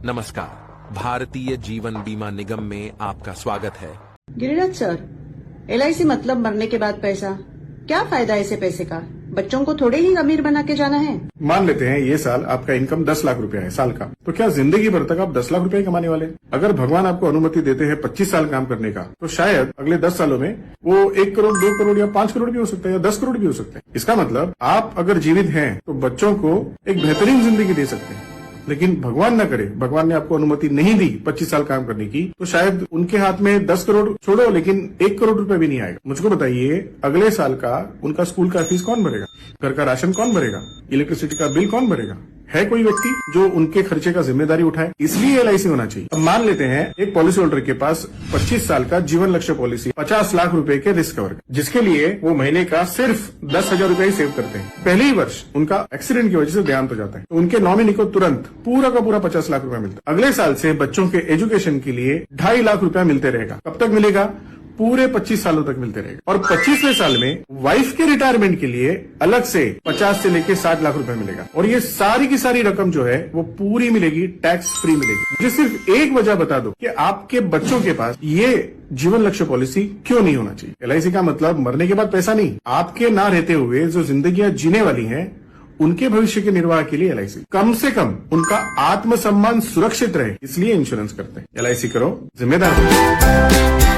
नमस्कार, भारतीय जीवन बीमा निगम में आपका स्वागत है। गिरिराज सर, LIC मतलब मरने के बाद पैसा। क्या फायदा है इसे पैसे का? बच्चों को थोड़े ही अमीर बना के जाना है। मान लेते हैं ये साल आपका इनकम 10 लाख रुपया है साल का, तो क्या जिंदगी भर तक आप 10 लाख रुपया ही कमाने वाले हैं? अगर भगवान आपको अनुमति देते हैं 25 साल काम करने का, तो शायद अगले 10 सालों में वो 1 करोड़ 2 करोड़ या 5 करोड़ भी हो सकता है या 10 करोड़ भी हो सकते हैं। इसका मतलब आप अगर जीवित हैं तो बच्चों को एक बेहतरीन जिंदगी दे सकते हैं। लेकिन भगवान न करे, भगवान ने आपको अनुमति नहीं दी 25 साल काम करने की, तो शायद उनके हाथ में 10 करोड़ छोड़ो लेकिन 1 करोड़ रुपए भी नहीं आएगा। मुझको बताइए, अगले साल का उनका स्कूल का फीस कौन भरेगा? घर का राशन कौन भरेगा? इलेक्ट्रिसिटी का बिल कौन भरेगा? है कोई व्यक्ति जो उनके खर्चे का जिम्मेदारी उठाए? इसलिए LIC होना चाहिए। अब मान लेते हैं एक पॉलिसी होल्डर के पास 25 साल का जीवन लक्ष्य पॉलिसी 50 लाख रुपए के रिस्क कवर, जिसके लिए वो महीने का सिर्फ 10,000 रुपए ही सेव करते हैं। पहले ही वर्ष उनका एक्सीडेंट की वजह से देहांत हो जाता है, तो उनके नॉमिनी को तुरंत पूरा का पूरा 50 लाख रुपया मिलता है। अगले साल से बच्चों के एजुकेशन के लिए 2.5 लाख रुपया मिलते रहेगा। कब तक मिलेगा? पूरे 25 सालों तक मिलते रहेगा। और 25वें साल में वाइफ के रिटायरमेंट के लिए अलग से 50 से लेके 60 लाख रुपए मिलेगा। और ये सारी की सारी रकम जो है वो पूरी मिलेगी, टैक्स फ्री मिलेगी। मुझे सिर्फ एक वजह बता दो कि आपके बच्चों के पास ये जीवन लक्ष्य पॉलिसी क्यों नहीं होना चाहिए। LIC का मतलब मरने के बाद पैसा नहीं, आपके ना रहते हुए जो जिंदगियां जीने वाली हैं उनके भविष्य के निर्वाह के लिए LIC कम से कम उनका आत्मसम्मान सुरक्षित रहे, इसलिए इंश्योरेंस करते हैं। LIC करो, जिम्मेदार बनो।